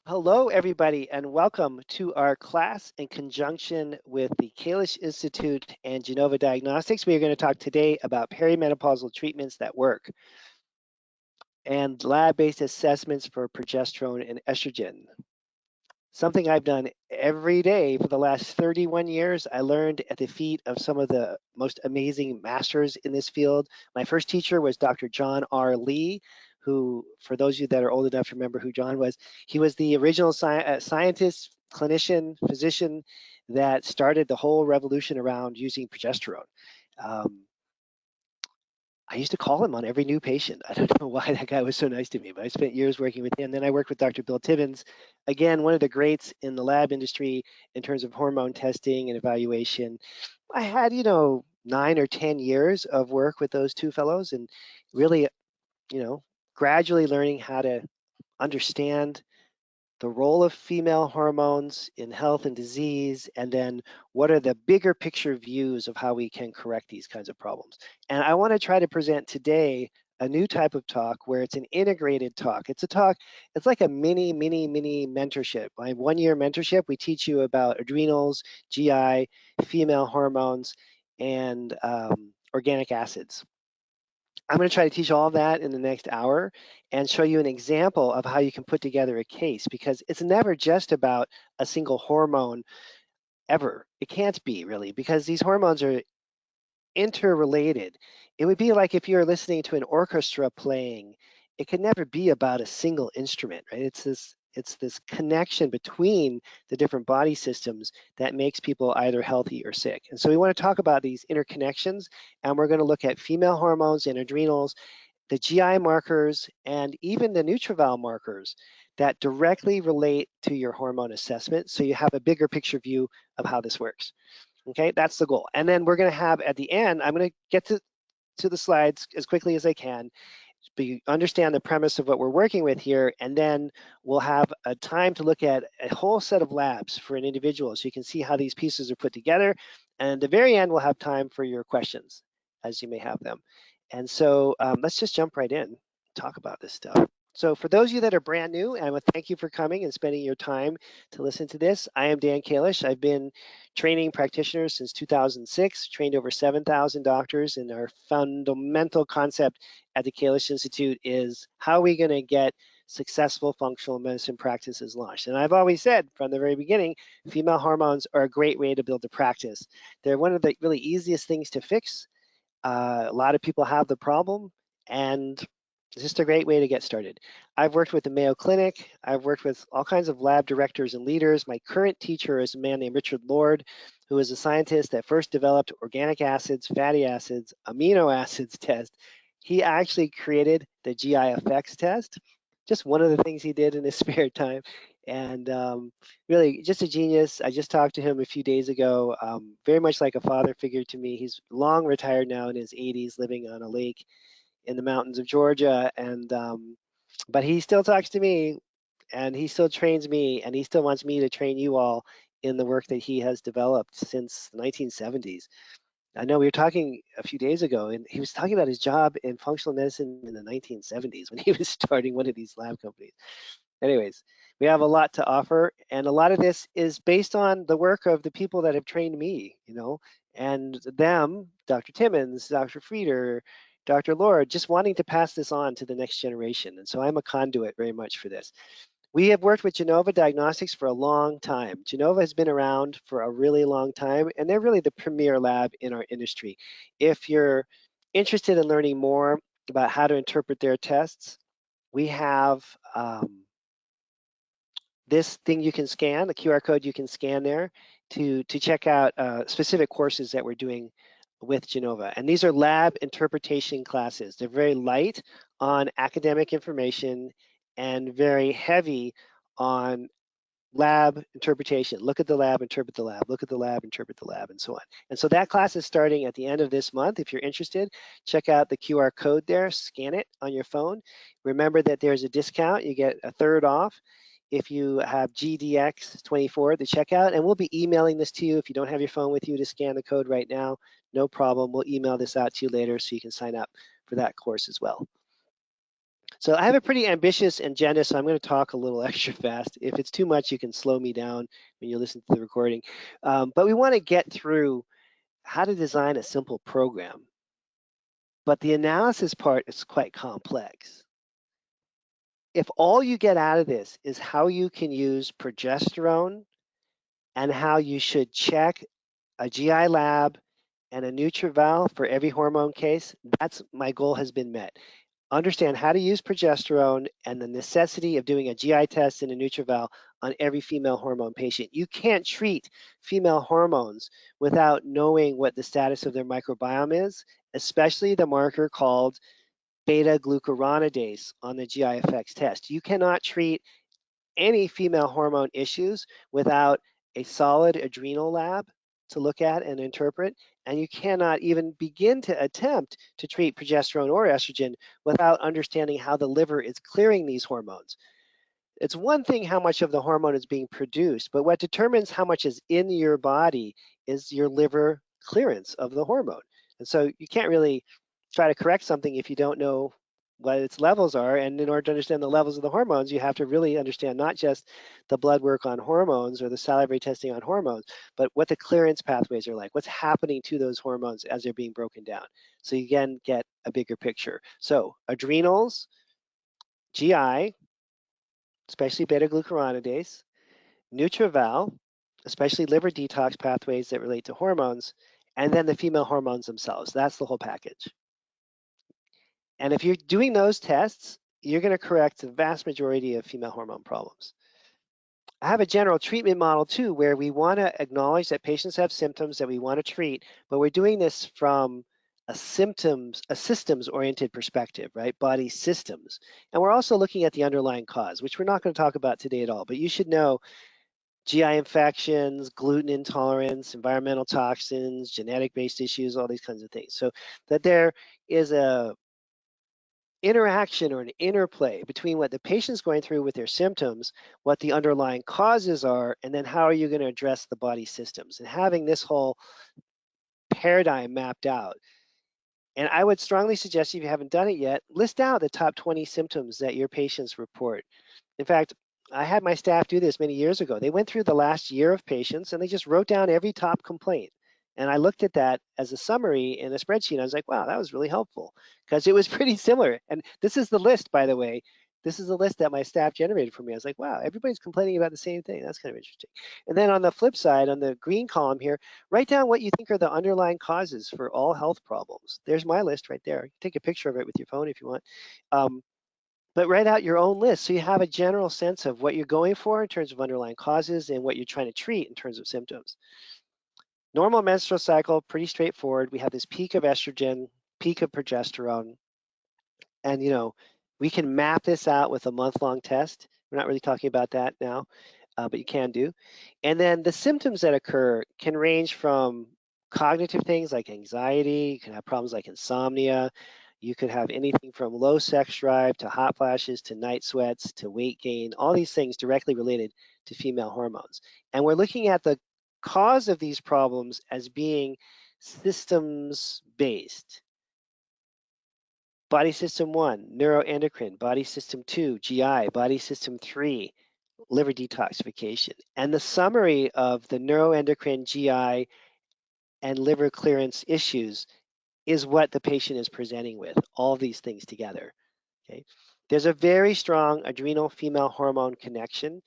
Hello, everybody, and welcome to our class in conjunction with the Kalish Institute and Genova Diagnostics. We are going to talk today about perimenopausal treatments that work and lab-based assessments for progesterone and estrogen. Something I've done every day for the last 31 years. I learned at the feet of some of the most amazing masters in this field. My first teacher was Dr. John R. Lee, who, for those of you that are old enough to remember who John was, he was the original scientist, clinician, physician that started the whole revolution around using progesterone. Um, I used to call him on every new patient. I don't know why that guy was so nice to me, but I spent years working with him. Then I worked with Dr. Bill Tibbins, again, one of the greats in the lab industry in terms of hormone testing and evaluation. I had, 9 or 10 years of work with those two fellows and really, you know, gradually learning how to understand the role of female hormones in health and disease, and then what are the bigger picture views of how we can correct these kinds of problems. And I want to try to present today a new type of talk where it's an integrated talk. It's a talk, it's like a mini mentorship. My 1-year mentorship, we teach you about adrenals, GI, female hormones, and organic acids. I'm going to try to teach all of that in the next hour and show you an example of how you can put together a case, because it's never just about a single hormone ever. It can't be really, because these hormones are interrelated. It would be like if you're listening to an orchestra playing, it could never be about a single instrument, right? It's this connection between the different body systems that makes people either healthy or sick. And so we want to talk about these interconnections, and we're going to look at female hormones and adrenals, the GI markers, and even the Nutrival markers that directly relate to your hormone assessment, so you have a bigger picture view of how this works. Okay, that's the goal. And then we're going to have at the end, I'm going to get to the slides as quickly as I can, but you understand the premise of what we're working with here, and then we'll have a time to look at a whole set of labs for an individual so you can see how these pieces are put together. And at the very end, we'll have time for your questions as you may have them. And so let's just jump right in, talk about this stuff. So for those of you that are brand new, I want to thank you for coming and spending your time to listen to this. I am Dan Kalish. I've been training practitioners since 2006, trained over 7,000 doctors, and our fundamental concept at the Kalish Institute is how are we going to get successful functional medicine practices launched. And I've always said from the very beginning, female hormones are a great way to build a practice. They're one of the really easiest things to fix. A lot of people have the problem, and it's just a great way to get started. I've worked with the Mayo Clinic. I've worked with all kinds of lab directors and leaders. My current teacher is a man named Richard Lord, who is a scientist that first developed organic acids, fatty acids, amino acids test. He actually created the GI effects test, just one of the things he did in his spare time. And really just a genius. I just talked to him a few days ago, very much like a father figure to me. He's long retired now in his 80s, living on a lake in the mountains of Georgia. And but he still talks to me, and he still trains me, and he still wants me to train you all in the work that he has developed since the 1970s. I know we were talking a few days ago, and he was talking about his job in functional medicine in the 1970s when he was starting one of these lab companies. Anyways, we have a lot to offer, and a lot of this is based on the work of the people that have trained me, and them, Dr. Timmons, Dr. Frieder, Dr. Lord, just wanting to pass this on to the next generation. And so I'm a conduit very much for this. We have worked with Genova Diagnostics for a long time. Genova has been around for a really long time, and they're really the premier lab in our industry. If you're interested in learning more about how to interpret their tests, we have this thing you can scan, the QR code you can scan there to check out specific courses that we're doing with Genova. And these are lab interpretation classes. They're very light on academic information and very heavy on lab interpretation. Look at the lab, interpret the lab, look at the lab, interpret the lab, and so on. And so that class is starting at the end of this month. If you're interested, check out the QR code there, scan it on your phone. Remember that there's a discount. You get a third off if you have GDX24 at the checkout, and we'll be emailing this to you. If you don't have your phone with you to scan the code right now, no problem. We'll email this out to you later so you can sign up for that course as well. So I have a pretty ambitious agenda, so I'm going to talk a little extra fast. If it's too much, you can slow me down when you listen to the recording. But we want to get through how to design a simple program. But the analysis part is quite complex. If all you get out of this is how you can use progesterone and how you should check a GI lab and a NutriVal for every hormone case, that's my goal has been met. Understand how to use progesterone and the necessity of doing a GI test and a NutriVal on every female hormone patient. You can't treat female hormones without knowing what the status of their microbiome is, especially the marker called beta glucuronidase on the GI effects test. You cannot treat any female hormone issues without a solid adrenal lab to look at and interpret, and you cannot even begin to attempt to treat progesterone or estrogen without understanding how the liver is clearing these hormones. It's one thing how much of the hormone is being produced, but what determines how much is in your body is your liver clearance of the hormone. And so you can't really try to correct something if you don't know what its levels are. And in order to understand the levels of the hormones, you have to really understand not just the blood work on hormones or the salivary testing on hormones, but what the clearance pathways are like, what's happening to those hormones as they're being broken down. So you again get a bigger picture. So adrenals, GI, especially beta glucuronidase, NutriVal, especially liver detox pathways that relate to hormones, and then the female hormones themselves. That's the whole package. And if you're doing those tests, you're going to correct the vast majority of female hormone problems. I have a general treatment model too, where we want to acknowledge that patients have symptoms that we want to treat, but we're doing this from a systems-oriented perspective, right? Body systems. And we're also looking at the underlying cause, which we're not going to talk about today at all, but you should know GI infections, gluten intolerance, environmental toxins, genetic-based issues, all these kinds of things. So that there is a interaction or an interplay between what the patient's going through with their symptoms, what the underlying causes are, and then how are you going to address the body systems. And having this whole paradigm mapped out. And I would strongly suggest, if you haven't done it yet, list out the top 20 symptoms that your patients report. In fact, I had my staff do this many years ago. They went through the last year of patients and they just wrote down every top complaint. And I looked at that as a summary in a spreadsheet. I was like, wow, that was really helpful because it was pretty similar. And this is the list, by the way. This is the list that my staff generated for me. I was like, wow, everybody's complaining about the same thing. That's kind of interesting. And then on the flip side, on the green column here, write down what you think are the underlying causes for all health problems. There's my list right there. Take a picture of it with your phone if you want. But write out your own list so you have a general sense of what you're going for in terms of underlying causes and what you're trying to treat in terms of symptoms. Normal menstrual cycle, pretty straightforward. We have this peak of estrogen, peak of progesterone, and we can map this out with a month-long test. We're not really talking about that now, but you can do. And then the symptoms that occur can range from cognitive things like anxiety. You can have problems like insomnia. You could have anything from low sex drive to hot flashes to night sweats to weight gain, all these things directly related to female hormones. And we're looking at the cause of these problems as being systems based. Body system 1, neuroendocrine. Body system 2, GI. Body system 3, liver detoxification. And the summary of the neuroendocrine, GI, and liver clearance issues is what the patient is presenting with, all these things together. Okay. There's a very strong adrenal female hormone connection,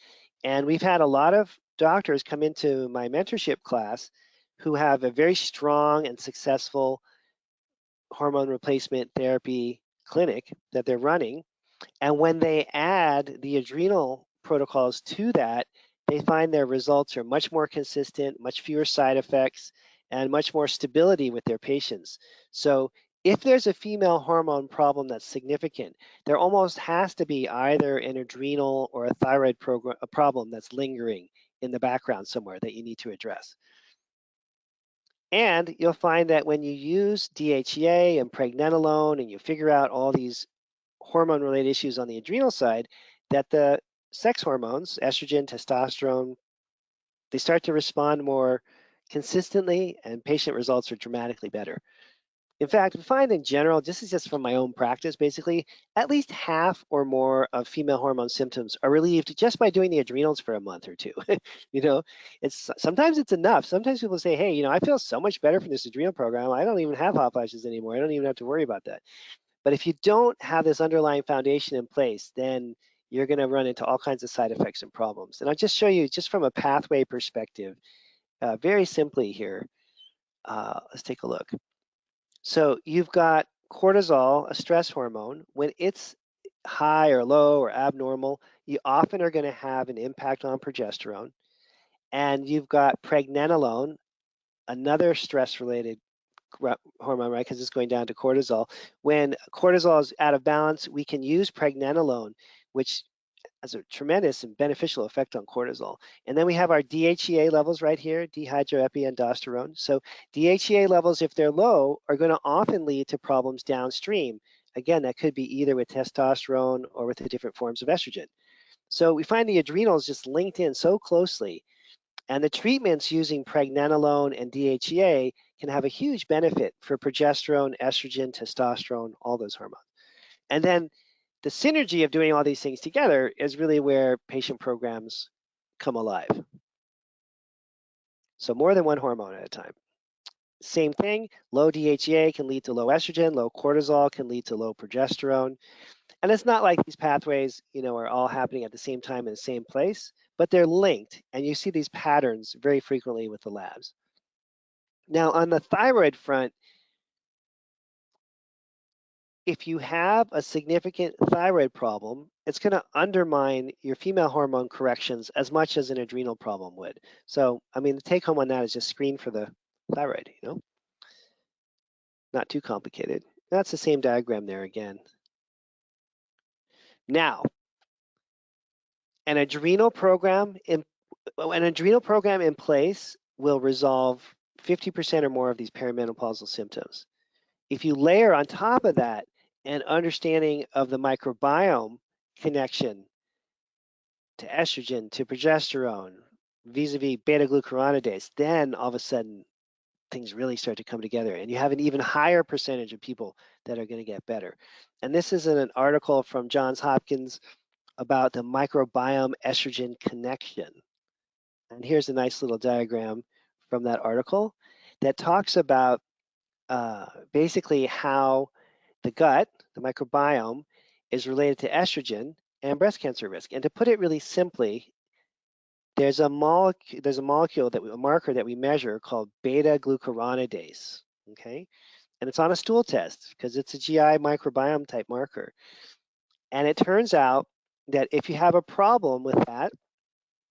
and we've had a lot of doctors come into my mentorship class who have a very strong and successful hormone replacement therapy clinic that they're running. And when they add the adrenal protocols to that, they find their results are much more consistent, much fewer side effects, and much more stability with their patients. So if there's a female hormone problem that's significant, there almost has to be either an adrenal or a thyroid problem that's lingering in the background somewhere that you need to address. And you'll find that when you use DHEA and pregnenolone and you figure out all these hormone-related issues on the adrenal side, that the sex hormones, estrogen, testosterone, they start to respond more consistently and patient results are dramatically better. In fact, we find in general, this is just from my own practice, basically, at least half or more of female hormone symptoms are relieved just by doing the adrenals for a month or two. You know, it's sometimes it's enough. Sometimes people say, hey, I feel so much better from this adrenal program. I don't even have hot flashes anymore. I don't even have to worry about that. But if you don't have this underlying foundation in place, then you're going to run into all kinds of side effects and problems. And I'll just show you, just from a pathway perspective, very simply here. Let's take a look. So you've got cortisol, a stress hormone. When it's high or low or abnormal, you often are going to have an impact on progesterone. And you've got pregnenolone, another stress-related hormone, right? Because it's going down to cortisol. When cortisol is out of balance, we can use pregnenolone, which has a tremendous and beneficial effect on cortisol. And then we have our DHEA levels right here, dehydroepiandrosterone. So DHEA levels, if they're low, are going to often lead to problems downstream. Again, that could be either with testosterone or with the different forms of estrogen. So we find the adrenals just linked in so closely. And the treatments using pregnenolone and DHEA can have a huge benefit for progesterone, estrogen, testosterone, all those hormones. And then the synergy of doing all these things together is really where patient programs come alive. So more than one hormone at a time. Same thing, low DHEA can lead to low estrogen, low cortisol can lead to low progesterone. And it's not like these pathways, are all happening at the same time in the same place, but they're linked. And you see these patterns very frequently with the labs. Now, on the thyroid front, if you have a significant thyroid problem, it's going to undermine your female hormone corrections as much as an adrenal problem would. So, the take home on that is just screen for the thyroid, not too complicated. That's the same diagram there again. Now, an adrenal program in place will resolve 50% or more of these perimenopausal symptoms. If you layer on top of that an understanding of the microbiome connection to estrogen, to progesterone, vis-a-vis beta-glucuronidase, then all of a sudden things really start to come together and you have an even higher percentage of people that are going to get better. And this is in an article from Johns Hopkins about the microbiome estrogen connection. And here's a nice little diagram from that article that talks about basically how the gut, the microbiome, is related to estrogen and breast cancer risk. And to put it really simply, there's a molecule a marker that we measure called beta-glucuronidase, okay? And it's on a stool test because it's a GI microbiome type marker. And it turns out that if you have a problem with that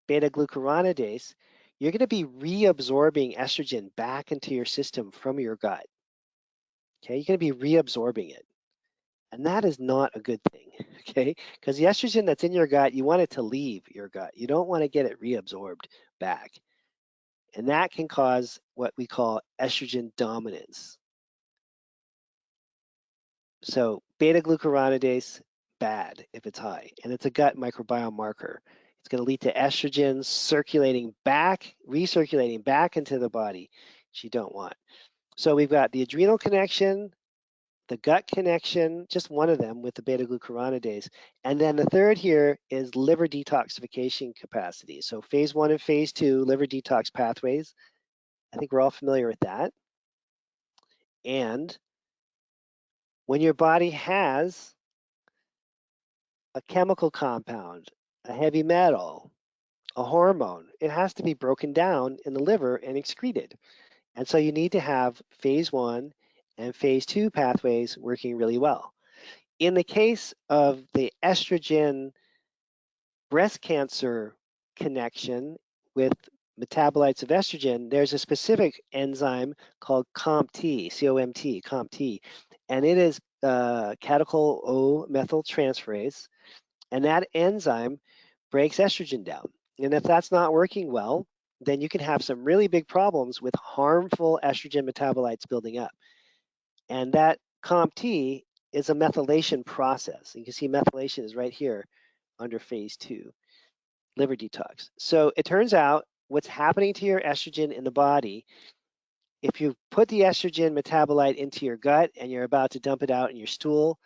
beta-glucuronidase, you're going to be reabsorbing estrogen back into your system from your gut. Okay, you're going to be reabsorbing it. And that is not a good thing, okay? Because the estrogen that's in your gut, you want it to leave your gut. You don't want to get it reabsorbed back. And that can cause what we call estrogen dominance. So beta-glucuronidase, bad if it's high, and it's a gut microbiome marker. It's going to lead to estrogen recirculating back into the body, which you don't want. So we've got the adrenal connection, the gut connection, just one of them with the beta-glucuronidase. And then the third here is liver detoxification capacity. So phase 1 and phase 2 liver detox pathways. I think we're all familiar with that. And when your body has a chemical compound, a heavy metal, a hormone, it has to be broken down in the liver and excreted. And so you need to have phase 1 and phase 2 pathways working really well. In the case of the estrogen breast cancer connection with metabolites of estrogen, there's a specific enzyme called COMT, C-O-M-T, COMT, and it is catechol O methyltransferase, and that enzyme breaks estrogen down. And if that's not working well, then you can have some really big problems with harmful estrogen metabolites building up. And that COMT is a methylation process. You can see methylation is right here under phase 2, liver detox. So it turns out what's happening to your estrogen in the body if you put the estrogen metabolite into your gut and you're about to dump it out in your stool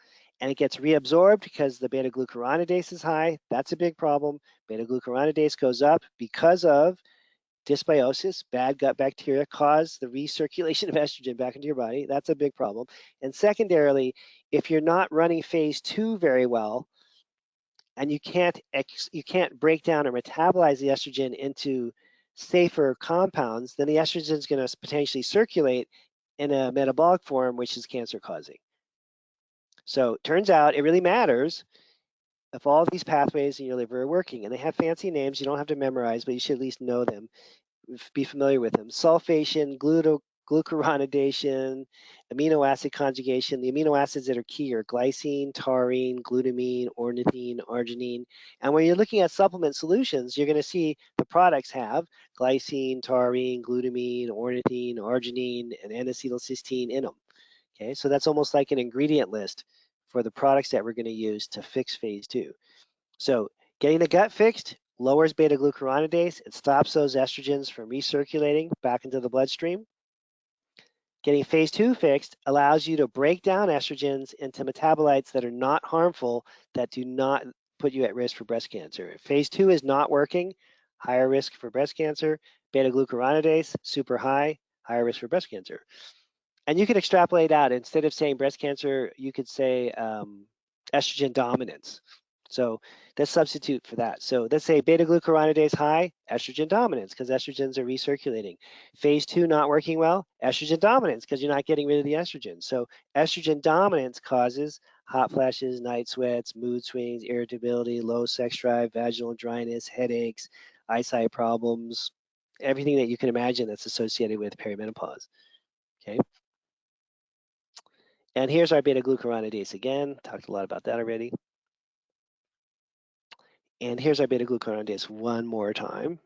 and it gets reabsorbed because the beta glucuronidase is high, that's a big problem. Beta glucuronidase goes up because of dysbiosis, bad gut bacteria cause the recirculation of estrogen back into your body. That's a big problem. And secondarily, if you're not running phase 2 very well, and you can't break down or metabolize the estrogen into safer compounds, then the estrogen is going to potentially circulate in a metabolic form, which is cancer causing. So it turns out it really matters if all of these pathways in your liver are working, and they have fancy names you don't have to memorize, but you should at least know them, be familiar with them. Sulfation, glucuronidation, amino acid conjugation. The amino acids that are key are glycine, taurine, glutamine, ornithine, arginine. And when you're looking at supplement solutions, you're going to see the products have glycine, taurine, glutamine, ornithine, arginine, and N-acetylcysteine in them. Okay, so that's almost like an ingredient list for the products that we're going to use to fix phase 2. So getting the gut fixed lowers beta glucuronidase. It stops those estrogens from recirculating back into the bloodstream. Getting phase 2 fixed allows you to break down estrogens into metabolites that are not harmful, that do not put you at risk for breast cancer. If phase 2 is not working, higher risk for breast cancer. Beta glucuronidase, super high, higher risk for breast cancer. And you could extrapolate out. Instead of saying breast cancer, you could say estrogen dominance. So let's substitute for that. So let's say beta glucuronidase high, estrogen dominance, because estrogens are recirculating. Phase 2 not working well, estrogen dominance, because you're not getting rid of the estrogen. So estrogen dominance causes hot flashes, night sweats, mood swings, irritability, low sex drive, vaginal dryness, headaches, eyesight problems, everything that you can imagine that's associated with perimenopause. Okay. And here's our beta glucuronidase again. Talked a lot about that already. And here's our beta glucuronidase one more time.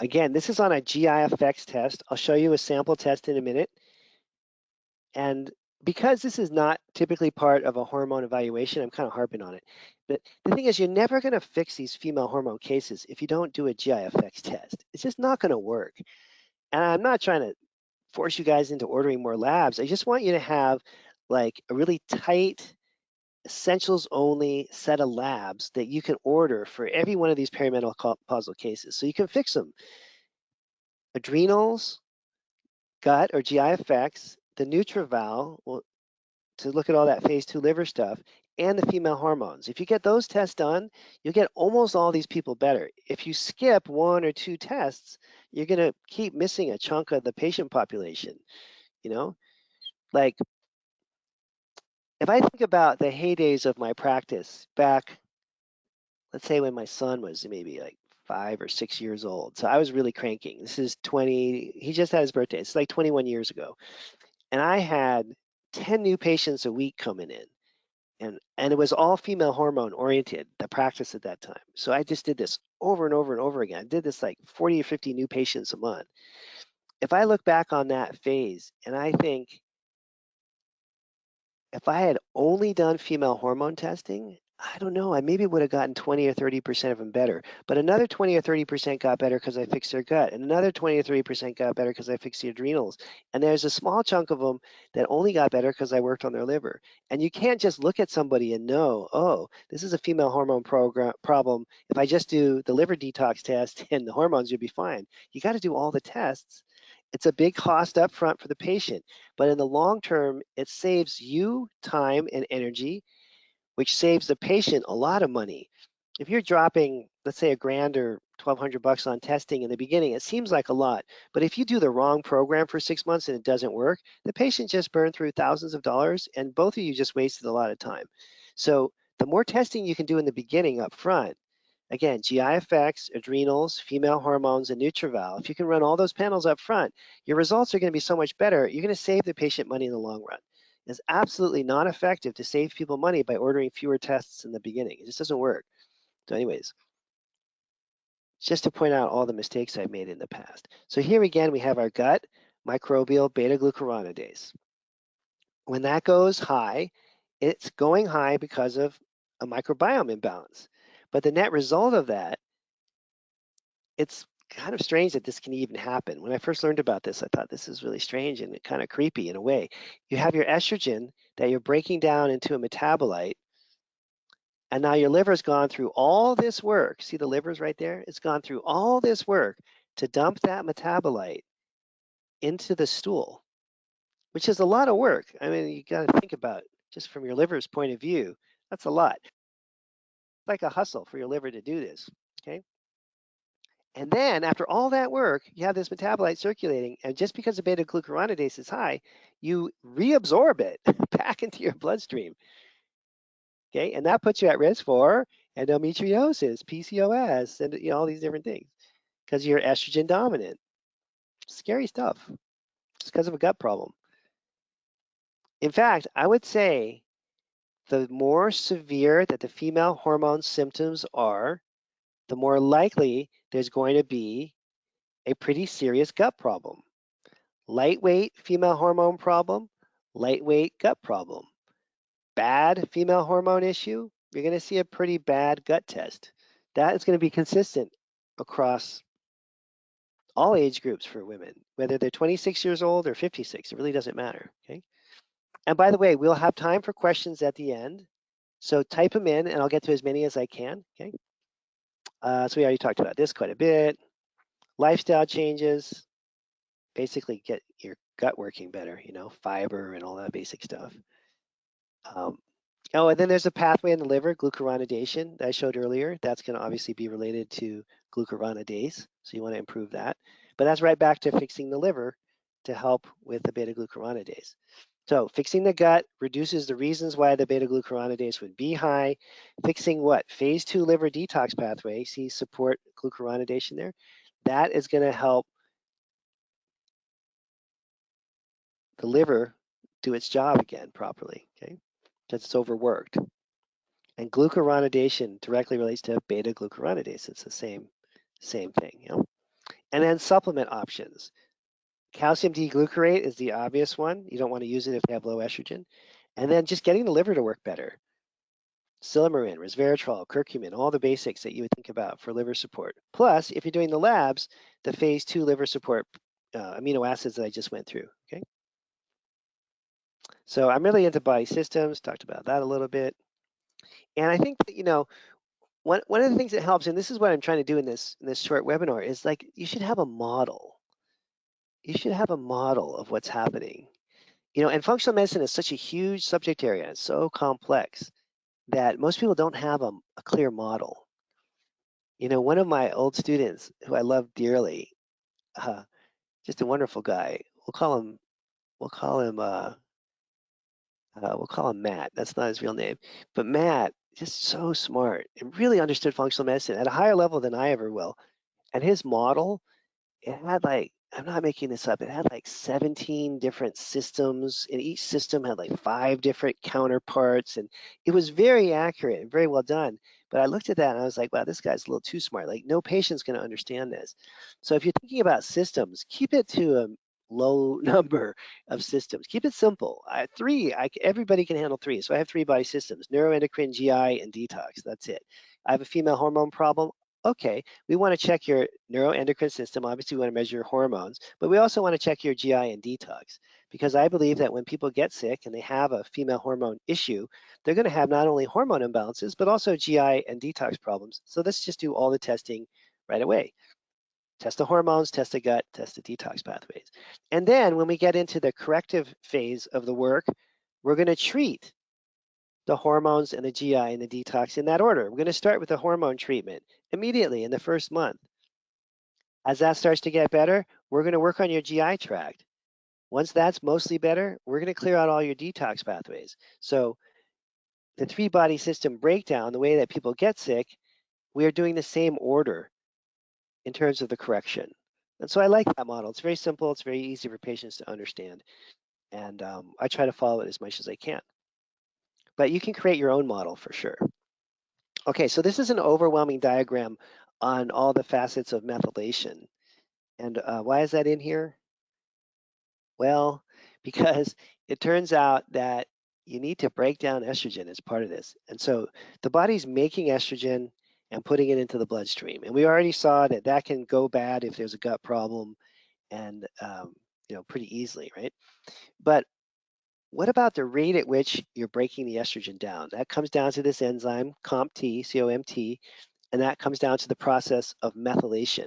Again, this is on a GI effects test. I'll show you a sample test in a minute. And because this is not typically part of a hormone evaluation, I'm kind of harping on it. But the thing is, you're never going to fix these female hormone cases if you don't do a GI effects test. It's just not going to work. And I'm not trying to force you guys into ordering more labs. I just want you to have like a really tight, essentials only set of labs that you can order for every one of these perimenopausal cases. So you can fix them. Adrenals, gut or GI effects, the NutriVal to look at all that phase 2 liver stuff, and the female hormones. If you get those tests done, you'll get almost all these people better. If you skip 1 or 2 tests, you're going to keep missing a chunk of the patient population. You know, like if I think about the heydays of my practice back, let's say when my son was maybe like 5 or 6 years old. So I was really cranking. This is 20, he just had his birthday. It's like 21 years ago. And I had 10 new patients a week coming in. And it was all female hormone oriented, the practice at that time. So I just did this over and over and over again. I did this like 40 or 50 new patients a month. If I look back on that phase and I think if I had only done female hormone testing, I don't know, I maybe would have gotten 20 or 30% of them better. But another 20 or 30% got better because I fixed their gut. And another 20 or 30% got better because I fixed the adrenals. And there's a small chunk of them that only got better because I worked on their liver. And you can't just look at somebody and know, oh, this is a female hormone problem. If I just do the liver detox test and the hormones, you'll be fine. You got to do all the tests. It's a big cost up front for the patient, but in the long term, it saves you time and energy, which saves the patient a lot of money. If you're dropping, let's say, $1,000 or $1,200 on testing in the beginning, it seems like a lot. But if you do the wrong program for 6 months and it doesn't work, the patient just burned through thousands of dollars, and both of you just wasted a lot of time. So the more testing you can do in the beginning up front, again, GI effects, adrenals, female hormones, and NutriVal. If you can run all those panels up front, your results are going to be so much better. You're going to save the patient money in the long run. It's absolutely not effective to save people money by ordering fewer tests in the beginning. It just doesn't work. So anyways, just to point out all the mistakes I've made in the past. So here again, we have our gut microbial beta glucuronidase. When that goes high, it's going high because of a microbiome imbalance. But the net result of that, it's kind of strange that this can even happen. When I first learned about this, I thought this is really strange and kind of creepy in a way. You have your estrogen that you're breaking down into a metabolite, and now your liver's gone through all this work. See the liver's right there? It's gone through all this work to dump that metabolite into the stool, which is a lot of work. I mean, you got to think about it, just from your liver's point of view. That's a lot. It's like a hustle for your liver to do this. Okay. And then after all that work, you have this metabolite circulating, and just because the beta glucuronidase is high, you reabsorb it back into your bloodstream. Okay, and that puts you at risk for endometriosis, PCOS, and all these different things because you're estrogen dominant. Scary stuff. It's because of a gut problem. In fact, I would say the more severe that the female hormone symptoms are, the more likely there's going to be a pretty serious gut problem. Lightweight female hormone problem, lightweight gut problem. Bad female hormone issue, you're going to see a pretty bad gut test. That is going to be consistent across all age groups for women, whether they're 26 years old or 56, it really doesn't matter. Okay. And by the way, we'll have time for questions at the end. So type them in and I'll get to as many as I can. Okay. So we already talked about this quite a bit. Lifestyle changes, basically get your gut working better, fiber and all that basic stuff. Oh, and then there's a pathway in the liver, glucuronidation, that I showed earlier. That's going to obviously be related to glucuronidase, so you want to improve that. But that's right back to fixing the liver to help with the beta-glucuronidase. So fixing the gut reduces the reasons why the beta-glucuronidase would be high. Fixing what? Phase 2 liver detox pathway, see support glucuronidation there. That is going to help the liver do its job again properly, okay? Because it's overworked. And glucuronidation directly relates to beta-glucuronidase. It's the same thing. And then supplement options. Calcium D-glucarate is the obvious one. You don't want to use it if you have low estrogen. And then just getting the liver to work better. Silymarin, resveratrol, curcumin, all the basics that you would think about for liver support. Plus, if you're doing the labs, the phase 2 liver support amino acids that I just went through. Okay. So I'm really into body systems. Talked about that a little bit. And I think that, one of the things that helps, and this is what I'm trying to do in this short webinar, is like you should have a model. You should have a model of what's happening. And functional medicine is such a huge subject area. It's so complex that most people don't have a clear model. One of my old students who I love dearly, just a wonderful guy. We'll call him Matt. That's not his real name, but Matt, just so smart and really understood functional medicine at a higher level than I ever will. And his model, it had I'm not making this up, it had 17 different systems, and each system had 5 different counterparts, and it was very accurate and very well done. But I looked at that and I was like, wow, this guy's a little too smart. No patient's going to understand this. So if you're thinking about systems, keep it to a low number of systems. Keep it simple. Everybody can handle 3. So I have 3 body systems: neuroendocrine, GI, and detox. That's it. I have a female hormone problem. Okay, we want to check your neuroendocrine system. Obviously, we want to measure your hormones, but we also want to check your GI and detox, because I believe that when people get sick and they have a female hormone issue, they're going to have not only hormone imbalances, but also GI and detox problems. So let's just do all the testing right away. Test the hormones, test the gut, test the detox pathways. And then when we get into the corrective phase of the work, we're going to treat the hormones and the GI and the detox in that order. We're going to start with the hormone treatment immediately in the first month. As that starts to get better, we're going to work on your GI tract. Once that's mostly better, we're going to clear out all your detox pathways. So the 3 body system breakdown, the way that people get sick, we are doing the same order in terms of the correction. And so I like that model. It's very simple. It's very easy for patients to understand. And I try to follow it as much as I can. But you can create your own model for sure. Okay, so this is an overwhelming diagram on all the facets of methylation. And why is that in here? Well, because it turns out that you need to break down estrogen as part of this. And so the body's making estrogen and putting it into the bloodstream. And we already saw that that can go bad if there's a gut problem and, pretty easily, right? But what about the rate at which you're breaking the estrogen down? That comes down to this enzyme, COMT, and that comes down to the process of methylation.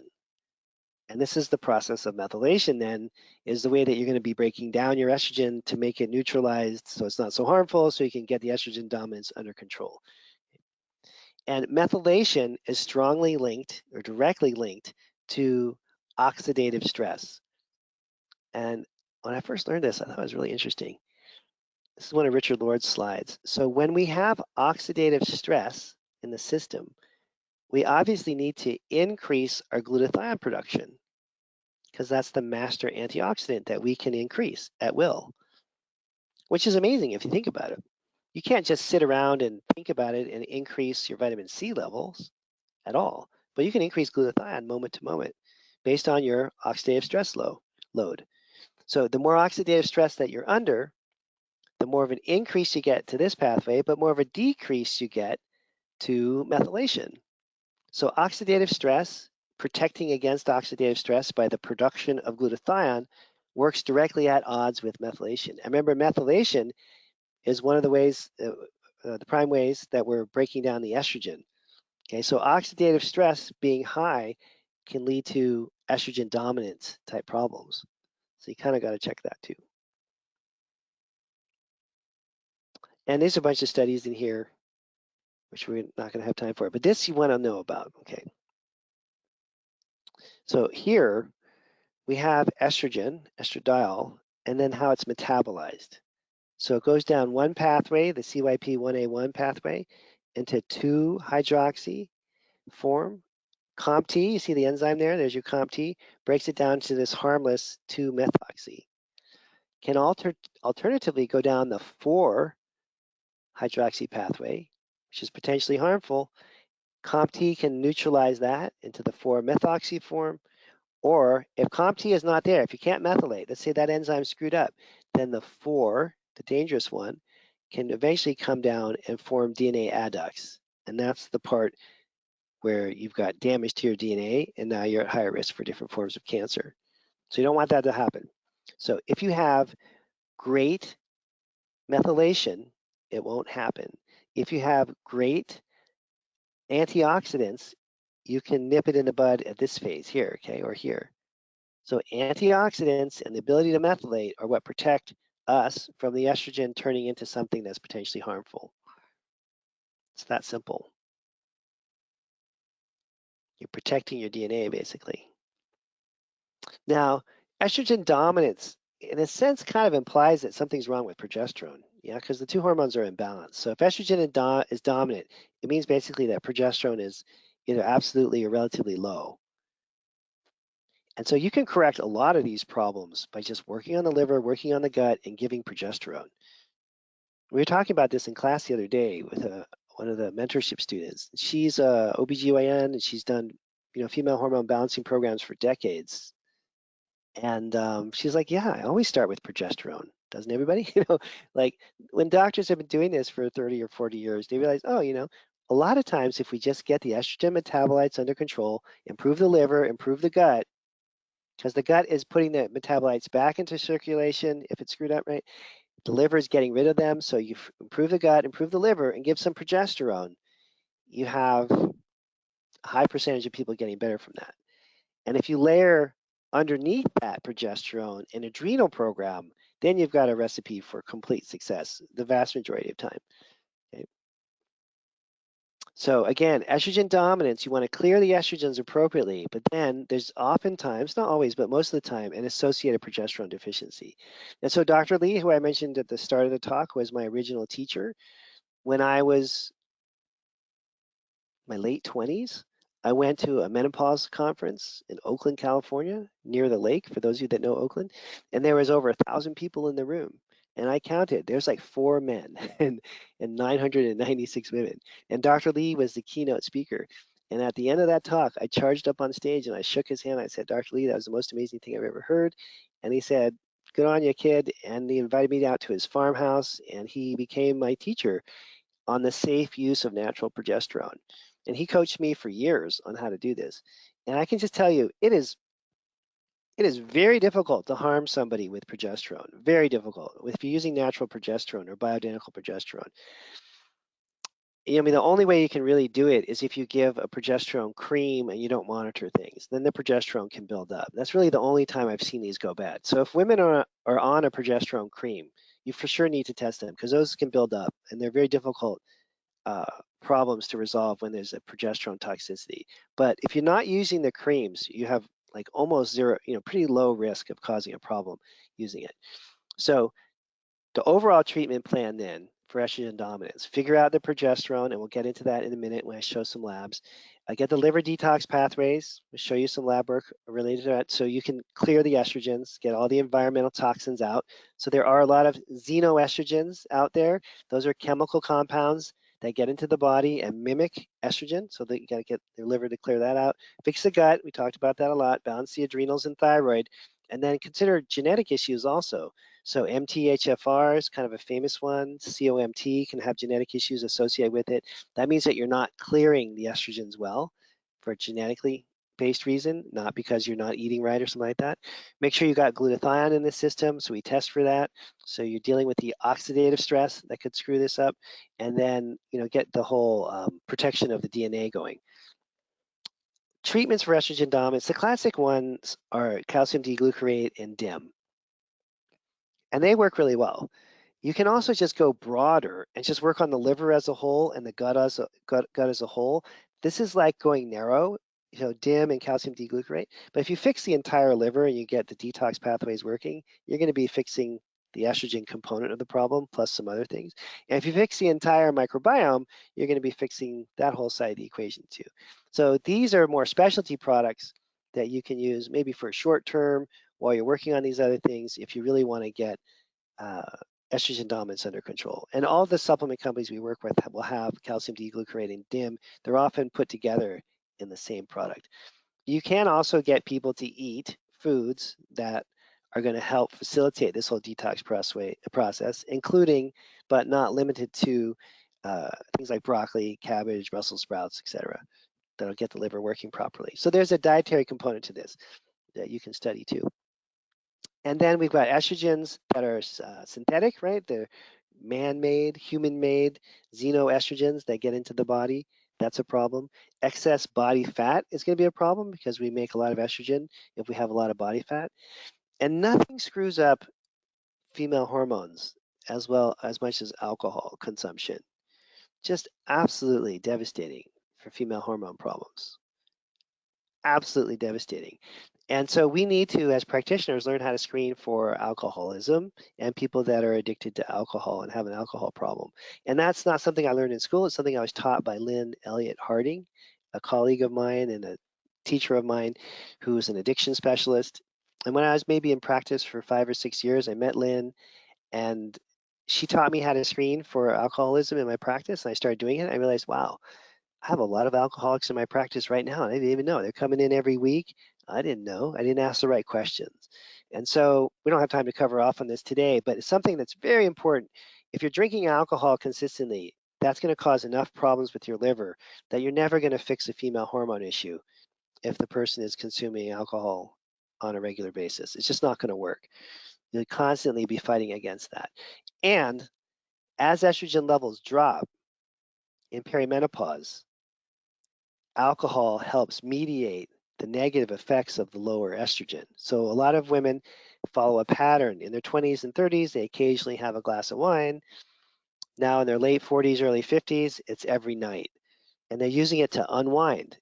And this is the process of methylation then, is the way that you're going to be breaking down your estrogen to make it neutralized so it's not so harmful, so you can get the estrogen dominance under control. And methylation is strongly linked or directly linked to oxidative stress. And when I first learned this, I thought it was really interesting. This is one of Richard Lord's slides. So when we have oxidative stress in the system, we obviously need to increase our glutathione production because that's the master antioxidant that we can increase at will, which is amazing if you think about it. You can't just sit around and think about it and increase your vitamin C levels at all, but you can increase glutathione moment to moment based on your oxidative stress load. So the more oxidative stress that you're under, the more of an increase you get to this pathway, but more of a decrease you get to methylation. So oxidative stress, protecting against oxidative stress by the production of glutathione, works directly at odds with methylation. And remember, methylation is one of the ways, the prime ways that we're breaking down the estrogen. Okay, so oxidative stress being high can lead to estrogen dominance type problems. So you kind of got to check that too. And there's a bunch of studies in here, which we're not going to have time for, but this you want to know about, okay? So here we have estrogen, estradiol, and then how it's metabolized. So it goes down one pathway, the CYP1A1 pathway, into 2-hydroxy form. COMT, you see the enzyme there, there's your COMT, breaks it down to this harmless 2-methoxy. Can alternatively go down the 4-hydroxy pathway, which is potentially harmful. COMT can neutralize that into the 4-methoxy form. Or if COMT is not there, if you can't methylate, let's say that enzyme screwed up, then the 4, the dangerous one, can eventually come down and form DNA adducts. And that's the part where you've got damage to your DNA and now you're at higher risk for different forms of cancer. So you don't want that to happen. So if you have great methylation, it won't happen. If you have great antioxidants, you can nip it in the bud at this phase here, okay, or here. So antioxidants and the ability to methylate are what protect us from the estrogen turning into something that's potentially harmful. It's that simple. You're protecting your DNA, basically. Now, estrogen dominance, in a sense, kind of implies that something's wrong with progesterone, yeah, because the two hormones are imbalanced. So if estrogen is dominant, it means basically that progesterone is either absolutely or relatively low. And so you can correct a lot of these problems by just working on the liver, working on the gut, and giving progesterone. We were talking about this in class the other day with one of the mentorship students. She's a OBGYN and she's done, female hormone balancing programs for decades. And she's like, yeah, I always start with progesterone. Doesn't everybody? Like when doctors have been doing this for 30 or 40 years, they realize, oh, a lot of times if we just get the estrogen metabolites under control, improve the liver, improve the gut, because the gut is putting the metabolites back into circulation if it's screwed up, right? The liver is getting rid of them, so you improve the gut, improve the liver, and give some progesterone. You have a high percentage of people getting better from that. And if you layer underneath that progesterone an adrenal program, then you've got a recipe for complete success the vast majority of time. Okay. So again, estrogen dominance, you want to clear the estrogens appropriately, but then there's oftentimes, not always, but most of the time, an associated progesterone deficiency. And so Dr. Lee, who I mentioned at the start of the talk, was my original teacher. When I was my late 20s, I went to a menopause conference in Oakland, California, near the lake, for those of you that know Oakland, and there was over 1,000 people in the room. And I counted, there's like 4 men and 996 women. And Dr. Lee was the keynote speaker. And at the end of that talk, I charged up on stage and I shook his hand. I said, Dr. Lee, that was the most amazing thing I've ever heard. And he said, good on you, kid. And he invited me out to his farmhouse and he became my teacher on the safe use of natural progesterone. And he coached me for years on how to do this. And I can just tell you, it is very difficult to harm somebody with progesterone. Very difficult. If you're using natural progesterone or bioidentical progesterone, the only way you can really do it is if you give a progesterone cream and you don't monitor things. Then the progesterone can build up. That's really the only time I've seen these go bad. So if women are on a progesterone cream, you for sure need to test them because those can build up and they're very difficult problems to resolve when there's a progesterone toxicity. But if you're not using the creams, you have like almost zero, pretty low risk of causing a problem using it. So the overall treatment plan then for estrogen dominance, figure out the progesterone, and we'll get into that in a minute when I show some labs. Get the liver detox pathways. We'll show you some lab work related to that so you can clear the estrogens, get all the environmental toxins out. So there are a lot of xenoestrogens out there. Those are chemical compounds that get into the body and mimic estrogen. So that you got to get your liver to clear that out. Fix the gut. We talked about that a lot. Balance the adrenals and thyroid. And then consider genetic issues also. So MTHFR is kind of a famous one. COMT can have genetic issues associated with it. That means that you're not clearing the estrogens well for a genetically based reason, not because you're not eating right or something like that. Make sure you got glutathione in the system, so we test for that. So you're dealing with the oxidative stress that could screw this up, and then get the whole protection of the DNA going. Treatments for estrogen dominance, the classic ones are calcium D-glucarate and DIM, and they work really well. You can also just go broader and just work on the liver as a whole and the gut as a whole. This is like going narrow, DIM and calcium D-glucarate. But if you fix the entire liver and you get the detox pathways working, you're going to be fixing the estrogen component of the problem plus some other things. And if you fix the entire microbiome, you're going to be fixing that whole side of the equation too. So these are more specialty products that you can use maybe for short term while you're working on these other things if you really want to get estrogen dominance under control. And all the supplement companies we work with will have calcium D-glucarate and DIM. They're often put together in the same product. You can also get people to eat foods that are going to help facilitate this whole detox process, including but not limited to things like broccoli, cabbage, Brussels sprouts, etc. That'll get the liver working properly. So there's a dietary component to this that you can study too. And then we've got estrogens that are synthetic, right? They're man-made, human-made xenoestrogens that get into the body. That's a problem. Excess body fat is going to be a problem because we make a lot of estrogen if we have a lot of body fat. And nothing screws up female hormones as much as alcohol consumption. Just absolutely devastating for female hormone problems. Absolutely devastating. And so we need to, as practitioners, learn how to screen for alcoholism and people that are addicted to alcohol and have an alcohol problem. And that's not something I learned in school. It's something I was taught by Lynn Elliott Harding, a colleague of mine and a teacher of mine who is an addiction specialist. And when I was maybe in practice for 5 or 6 years, I met Lynn and she taught me how to screen for alcoholism in my practice. And I started doing it. I realized, wow, I have a lot of alcoholics in my practice right now. And I didn't even know. They're coming in every week. I didn't know. I didn't ask the right questions. And so we don't have time to cover off on this today, but it's something that's very important. If you're drinking alcohol consistently, that's going to cause enough problems with your liver that you're never going to fix a female hormone issue if the person is consuming alcohol on a regular basis. It's just not going to work. You'll constantly be fighting against that. And as estrogen levels drop in perimenopause, alcohol helps mediate the negative effects of the lower estrogen. So a lot of women follow a pattern. In their 20s and 30s, they occasionally have a glass of wine. Now in their late 40s, early 50s, it's every night. And they're using it to unwind.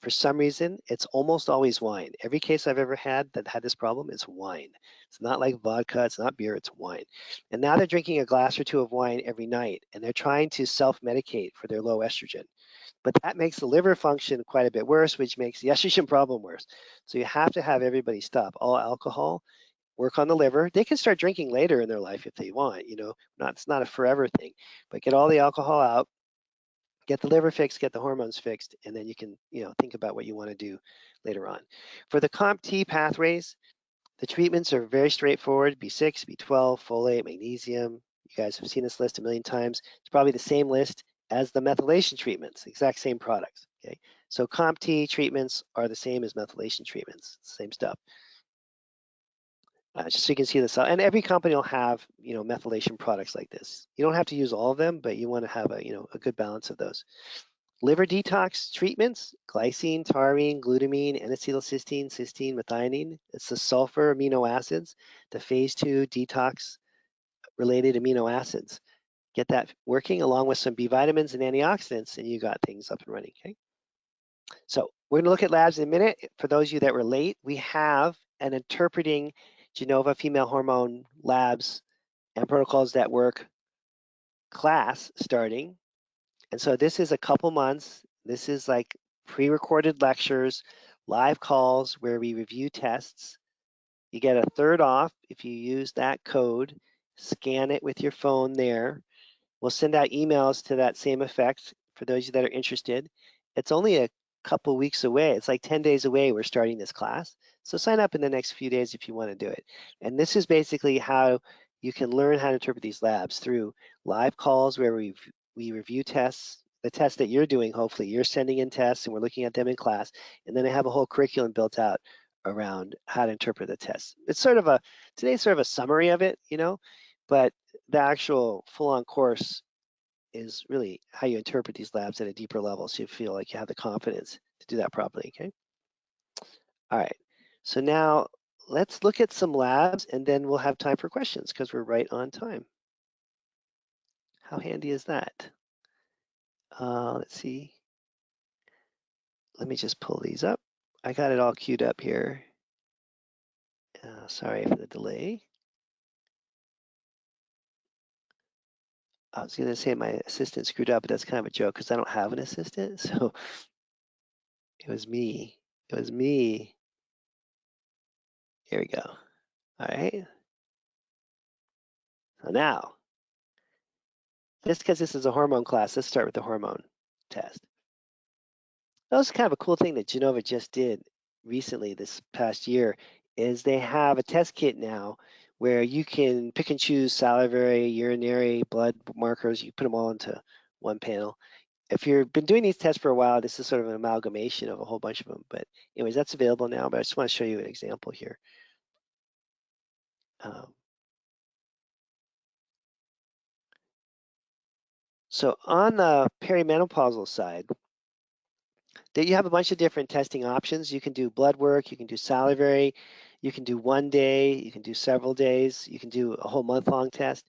For some reason, it's almost always wine. Every case I've ever had that had this problem, it's wine. It's not like vodka, it's not beer, it's wine. And now they're drinking a glass or two of wine every night, and they're trying to self-medicate for their low estrogen. But that makes the liver function quite a bit worse, which makes the estrogen problem worse. So you have to have everybody stop all alcohol, work on the liver. They can start drinking later in their life if they want, it's not a forever thing, but get all the alcohol out, get the liver fixed, get the hormones fixed, and then you can, think about what you want to do later on. For the COMT pathways, the treatments are very straightforward: B6, B12, folate, magnesium. You guys have seen this list a million times. It's probably the same list as the methylation treatments, exact same products. Okay, so CompT treatments are the same as methylation treatments, same stuff. Just so you can see this, and every company will have methylation products like this. You don't have to use all of them, but you want to have a good balance of those. Liver detox treatments: glycine, taurine, glutamine, N-acetylcysteine, cysteine, methionine. It's the sulfur amino acids, the phase 2 detox related amino acids. Get that working along with some B vitamins and antioxidants, and you got things up and running. Okay. So we're going to look at labs in a minute. For those of you that were late, we have an interpreting Genova female hormone labs and protocols that work class starting. And so this is a couple months. This is like pre-recorded lectures, live calls where we review tests. You get a third off if you use that code. Scan it with your phone there. We'll send out emails to that same effect for those of you that are interested. It's only a couple weeks away. It's like 10 days away we're starting this class. So sign up in the next few days if you want to do it. And this is basically how you can learn how to interpret these labs through live calls where we review tests, the tests that you're doing. Hopefully you're sending in tests and we're looking at them in class. And then I have a whole curriculum built out around how to interpret the tests. It's sort of today's sort of a summary of it, but the actual full-on course is really how you interpret these labs at a deeper level, so you feel like you have the confidence to do that properly, okay? All right, so now let's look at some labs and then we'll have time for questions because we're right on time. How handy is that? Let's see. Let me just pull these up. I got it all queued up here. Sorry for the delay. I was gonna say my assistant screwed up, but that's kind of a joke because I don't have an assistant, so it was me. It was me. Here we go. All right. So now, just because this is a hormone class, let's start with the hormone test. That was kind of a cool thing that Genova just did recently this past year, is they have a test kit now where you can pick and choose salivary, urinary, blood markers. You put them all into one panel. If you've been doing these tests for a while, this is sort of an amalgamation of a whole bunch of them. But anyways, that's available now, but I just want to show you an example here. So on the perimenopausal side, that you have a bunch of different testing options. You can do blood work, you can do salivary, you can do 1 day, you can do several days, you can do a whole month-long test.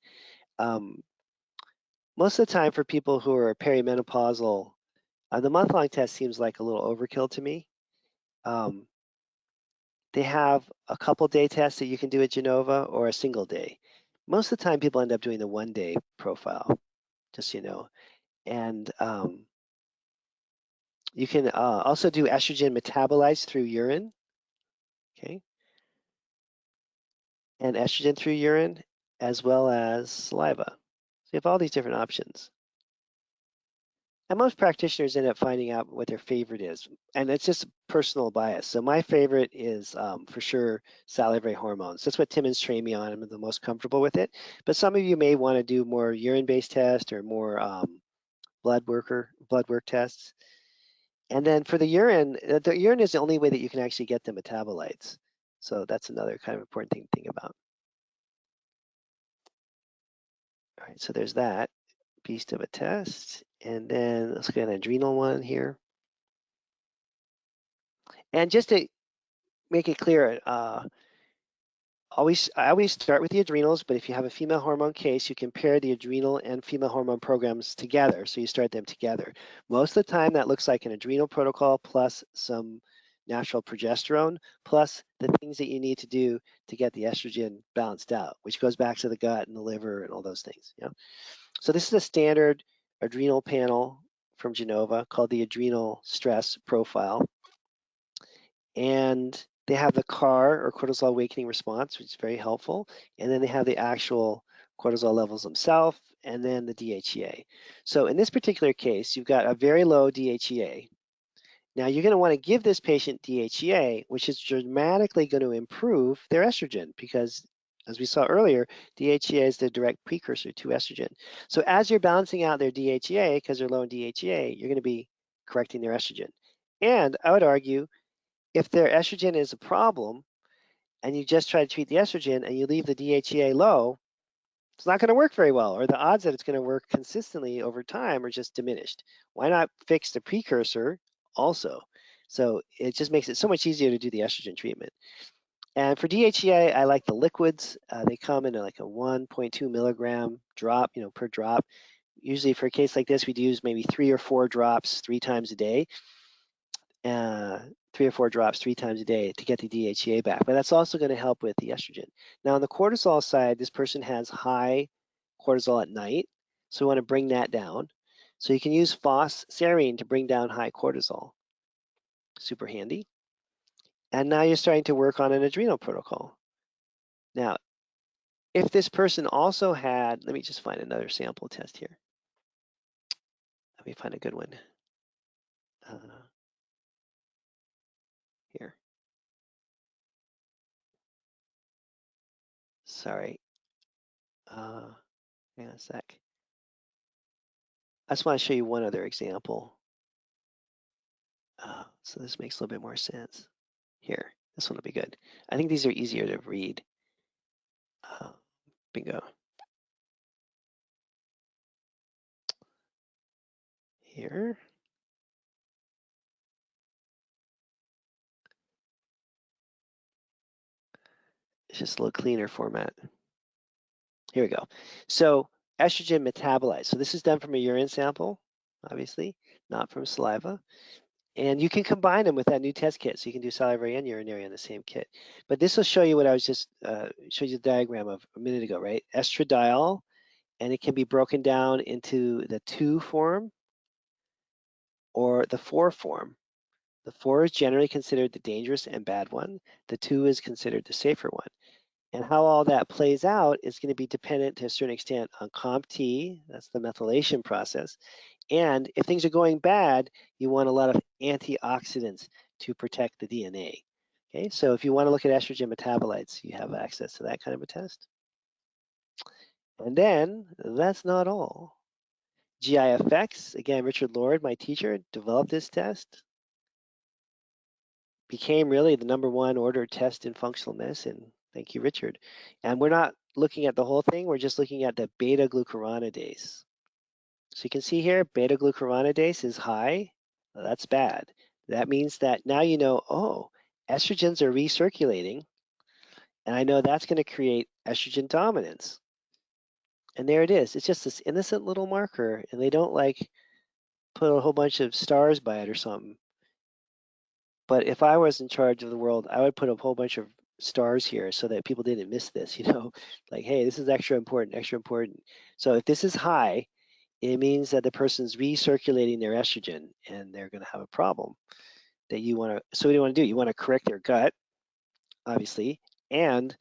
Most of the time for people who are perimenopausal, the month-long test seems like a little overkill to me. They have a couple day tests that you can do at Genova or a single day. Most of the time people end up doing the 1 day profile, just so you know. And you can also do estrogen metabolized through urine, okay? And estrogen through urine, as well as saliva. So you have all these different options. And most practitioners end up finding out what their favorite is. And it's just personal bias. So my favorite is for sure salivary hormones. That's what Timmons trained me on. I'm the most comfortable with it. But some of you may want to do more urine-based tests or more blood work tests. And then for the urine is the only way that you can actually get the metabolites. So that's another kind of important thing to think about. All right, so there's that beast of a test. And then let's get an adrenal one here. And just to make it clear, I always start with the adrenals, but if you have a female hormone case, you can pair the adrenal and female hormone programs together. So you start them together. Most of the time that looks like an adrenal protocol plus some natural progesterone, plus the things that you need to do to get the estrogen balanced out, which goes back to the gut and the liver and all those things. So this is a standard adrenal panel from Genova called the adrenal stress profile. And they have the CAR, or cortisol awakening response, which is very helpful. And then they have the actual cortisol levels themselves, and then the DHEA. So in this particular case, you've got a very low DHEA. Now you're going to want to give this patient DHEA, which is dramatically going to improve their estrogen, because As we saw earlier, DHEA is the direct precursor to estrogen. So as you're balancing out their DHEA, because they're low in DHEA, you're going to be correcting their estrogen. And I would argue if their estrogen is a problem and you just try to treat the estrogen and you leave the DHEA low, it's not going to work very well, or the odds that it's going to work consistently over time are just diminished. Why not fix the precursor also? So it just makes it so much easier to do the estrogen treatment. And for DHEA, I like the liquids. They come in like a 1.2 milligram drop, per drop. Usually for a case like this, we'd use maybe 3 or 4 drops 3 times a day. 3 or 4 drops 3 times a day to get the DHEA back. But that's also going to help with the estrogen. Now on the cortisol side, this person has high cortisol at night, so we want to bring that down. So you can use phosphorine to bring down high cortisol. Super handy. And now you're starting to work on an adrenal protocol. Now, if this person also had, let me just find another sample test here. Let me find a good one. Here. Sorry. Hang on a sec. I just want to show you one other example. So this makes a little bit more sense. Here, this one will be good. I think these are easier to read. Bingo. Here. It's just a little cleaner format. Here we go. So estrogen metabolized. So this is done from a urine sample, obviously, not from saliva. And you can combine them with that new test kit. So you can do salivary and urinary on the same kit. But this will show you what I was just showed you the diagram of a minute ago, right? Estradiol, and it can be broken down into the 2 form or the 4 form. The 4 is generally considered the dangerous and bad one. The 2 is considered the safer one. And how all that plays out is going to be dependent to a certain extent on COMT, that's the methylation process. And if things are going bad, you want a lot of antioxidants to protect the DNA. Okay, so if you want to look at estrogen metabolites, you have access to that kind of a test. And then that's not all. GI effects, again, Richard Lord, my teacher, developed this test. Became really the #1 ordered test in functional medicine. Thank you, Richard. And we're not looking at the whole thing, we're just looking at the beta-glucuronidase. So you can see here, beta-glucuronidase is high. Well, that's bad. That means that now you know, oh, estrogens are recirculating, and I know that's going to create estrogen dominance. And there it is. It's just this innocent little marker, and they don't like put a whole bunch of stars by it or something. But if I was in charge of the world, I would put a whole bunch of stars here so that people didn't miss this, like, hey, this is extra important, extra important. So if this is high, it means that the person's recirculating their estrogen and they're going to have a problem that you want to. So what do you want to do? You want to correct their gut, obviously, and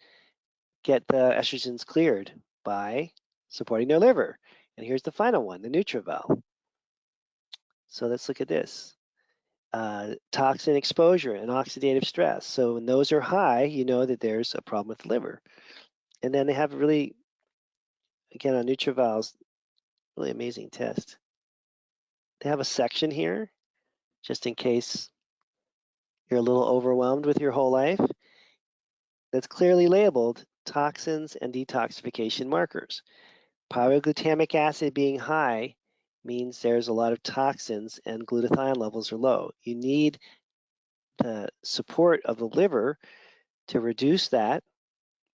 get the estrogens cleared by supporting their liver. And here's the final one, the Nutrival. So let's look at this. Toxin exposure and oxidative stress. So when those are high, you know that there's a problem with the liver. And then they have a really, again, on Nutrival's really amazing test. They have a section here, just in case you're a little overwhelmed with your whole life, that's clearly labeled toxins and detoxification markers. Pyroglutamic acid being high means there's a lot of toxins and glutathione levels are low. You need the support of the liver to reduce that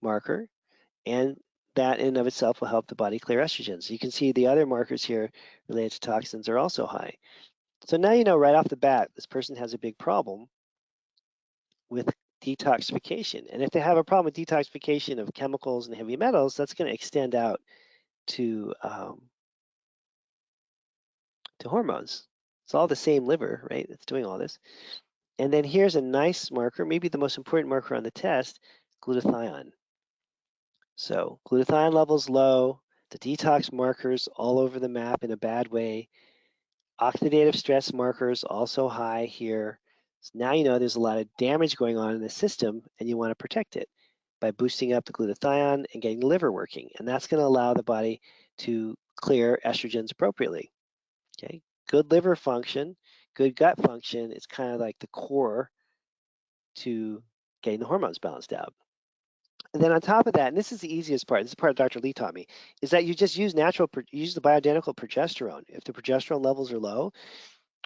marker, and that in and of itself will help the body clear estrogens. You can see the other markers here related to toxins are also high. So now you know right off the bat, this person has a big problem with detoxification. And if they have a problem with detoxification of chemicals and heavy metals, that's going to extend out to hormones. It's all the same liver, right? It's doing all this. And then here's a nice marker, maybe the most important marker on the test, glutathione. So glutathione levels low, the detox markers all over the map in a bad way. Oxidative stress markers also high here. So now you know there's a lot of damage going on in the system and you want to protect it. by boosting up the glutathione and getting the liver working. And that's going to allow the body to clear estrogens appropriately. Okay, good liver function, good gut function is kind of like the core to getting the hormones balanced out. And then on top of that, and this is the easiest part, this is the part Dr. Lee taught me, is that you just use use the bioidentical progesterone. If the progesterone levels are low,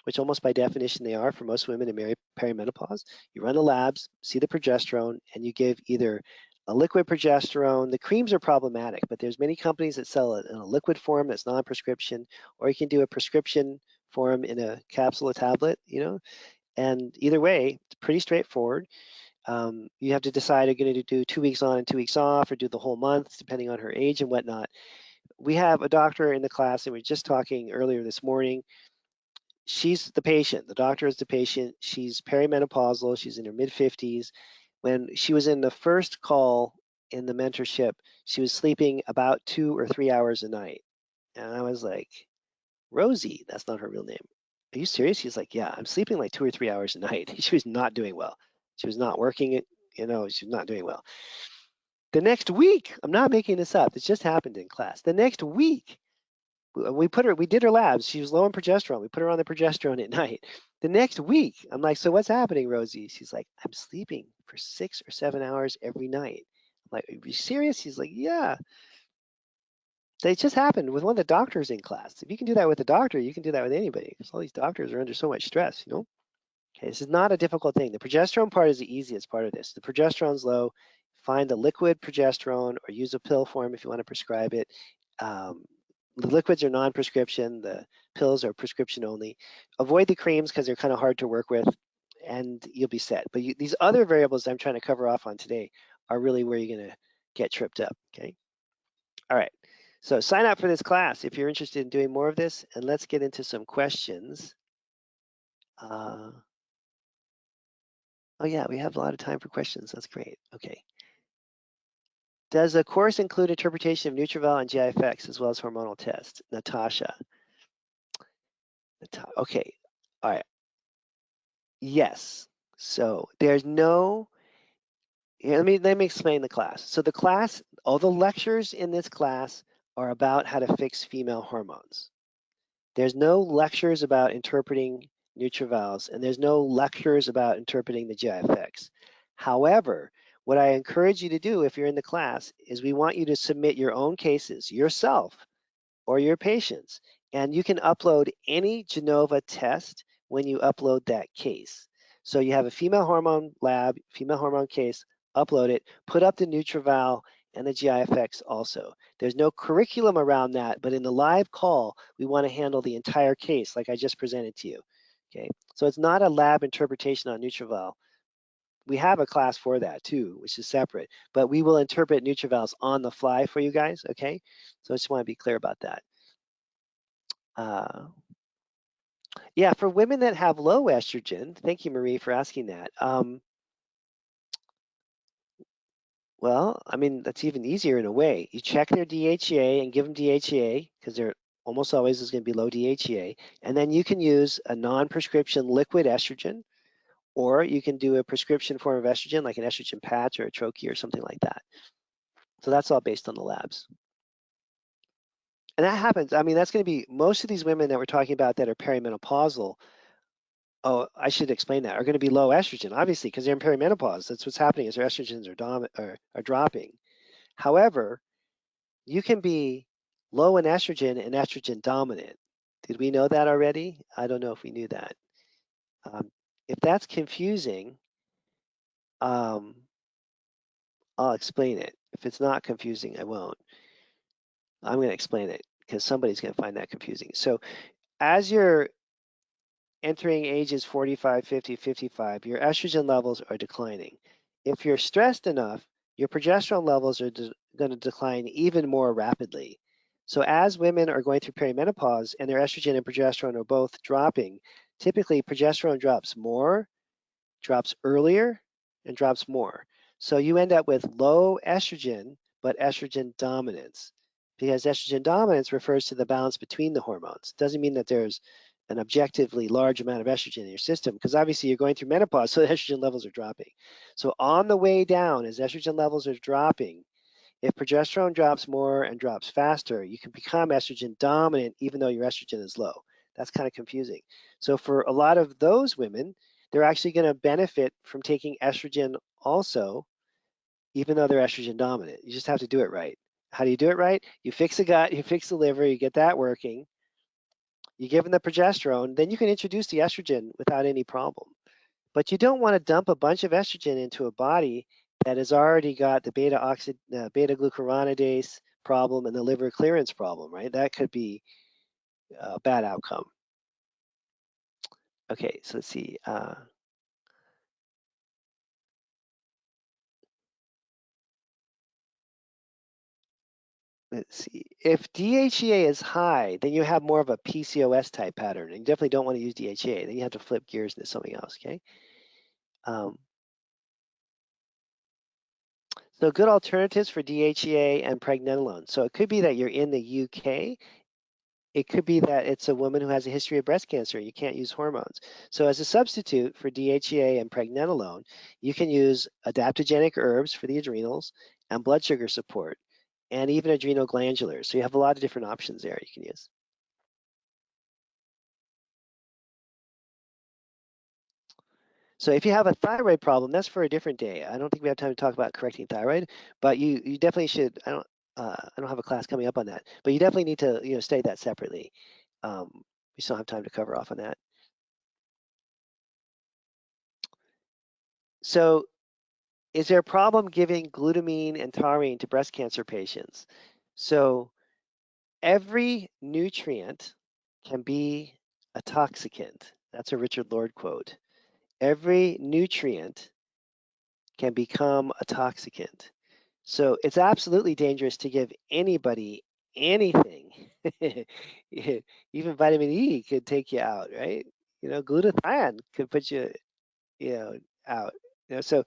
which almost by definition they are for most women in perimenopause, you run the labs, see the progesterone, and you give either a liquid progesterone. The creams are problematic, but there's many companies that sell it in a liquid form that's non-prescription, or you can do a prescription form in a capsule or tablet, and either way, it's pretty straightforward. You have to decide, are you going to do 2 weeks on and 2 weeks off, or do the whole month, depending on her age and whatnot. We have a doctor in the class, and we were just talking earlier this morning. She's the patient. The doctor is the patient. She's perimenopausal. She's in her mid-50s. When she was in the first call in the mentorship, she was sleeping about 2 or 3 hours a night. And I was like, Rosie, that's not her real name. Are you serious? She's like, yeah, I'm sleeping like 2 or 3 hours a night. She was not doing well. She was not working it, she was not doing well. The next week, I'm not making this up, this just happened in class. The next week, we did her labs. She was low in progesterone. We put her on the progesterone at night. The next week, I'm like, so what's happening, Rosie? She's like, I'm sleeping for 6 or 7 hours every night. I'm like, are you serious? She's like, yeah. It just happened with one of the doctors in class. If you can do that with a doctor, you can do that with anybody, because all these doctors are under so much stress, Okay, this is not a difficult thing. The progesterone part is the easiest part of this. The progesterone's low. Find the liquid progesterone or use a pill form if you want to prescribe it. The liquids are non-prescription. The pills are prescription only. Avoid the creams because they're kind of hard to work with, and you'll be set. But these other variables I'm trying to cover off on today are really where you're going to get tripped up, okay? All right, so sign up for this class if you're interested in doing more of this, and let's get into some questions. Oh yeah, we have a lot of time for questions. That's great. Okay. Does the course include interpretation of Nutravel and GI effects as well as hormonal tests? Natasha. Okay. All right. Yes. So there's no. Here, let me explain the class. So the class, all the lectures in this class are about how to fix female hormones. There's no lectures about interpreting Nutravals, and there's no lectures about interpreting the GI effects. However, what I encourage you to do if you're in the class is we want you to submit your own cases yourself or your patients, and you can upload any Genova test when you upload that case. So you have a female hormone lab, female hormone case, upload it, put up the Nutraval and the GI effects also. There's no curriculum around that, but in the live call, we want to handle the entire case like I just presented to you. Okay, so it's not a lab interpretation on Nutraval. We have a class for that too, which is separate, but we will interpret Nutravals on the fly for you guys, okay? So I just want to be clear about that. Yeah, for women that have low estrogen, thank you, Marie, for asking that. Well, I mean, that's even easier in a way. You check their DHEA and give them DHEA because they're almost always is going to be low DHEA. And then you can use a non-prescription liquid estrogen, or you can do a prescription form of estrogen like an estrogen patch or a troche or something like that. So that's all based on the labs. And that happens. I mean, that's going to be most of these women that we're talking about that are perimenopausal. Oh, I should explain that, are going to be low estrogen, obviously, because they're in perimenopause. That's what's happening is their estrogens are dropping. However, you can be low in estrogen and estrogen dominant. Did we know that already? I don't know if we knew that. If that's confusing, I'll explain it. If it's not confusing, I won't. I'm going to explain it because somebody's going to find that confusing. So as you're entering ages 45, 50, 55, your estrogen levels are declining. If you're stressed enough, your progesterone levels are going to decline even more rapidly. So as women are going through perimenopause and their estrogen and progesterone are both dropping, typically progesterone drops more, drops earlier, and drops more. So you end up with low estrogen, but estrogen dominance, because estrogen dominance refers to the balance between the hormones. It doesn't mean that there's an objectively large amount of estrogen in your system, because obviously you're going through menopause, so estrogen levels are dropping. So on the way down, as estrogen levels are dropping, if progesterone drops more and drops faster, you can become estrogen dominant even though your estrogen is low. That's kind of confusing. So for a lot of those women, they're actually going to benefit from taking estrogen also, even though they're estrogen dominant. You just have to do it right. How do you do it right? You fix the gut, you fix the liver, you get that working, you give them the progesterone, then you can introduce the estrogen without any problem. But you don't want to dump a bunch of estrogen into a body that has already got the beta glucuronidase problem and the liver clearance problem, right? That could be a bad outcome. Okay, so let's see. Let's see. If DHEA is high, then you have more of a PCOS type pattern, and you definitely don't want to use DHEA. Then you have to flip gears into something else. Okay. Um, so good alternatives for DHEA and pregnenolone. So it could be that you're in the UK. It could be that it's a woman who has a history of breast cancer. You can't use hormones. So as a substitute for DHEA and pregnenolone, you can use adaptogenic herbs for the adrenals and blood sugar support, and even adrenal glandulars. So you have a lot of different options there you can use. So if you have a thyroid problem, that's for a different day. I don't think we have time to talk about correcting thyroid, but you definitely should. I don't have a class coming up on that, but you definitely need to study that separately. We still have time to cover off on that. So is there a problem giving glutamine and taurine to breast cancer patients? So every nutrient can be a toxicant. That's a Richard Lord quote. Every nutrient can become a toxicant. So it's absolutely dangerous to give anybody anything. Even vitamin E could take you out, right? Glutathione could put you, out. So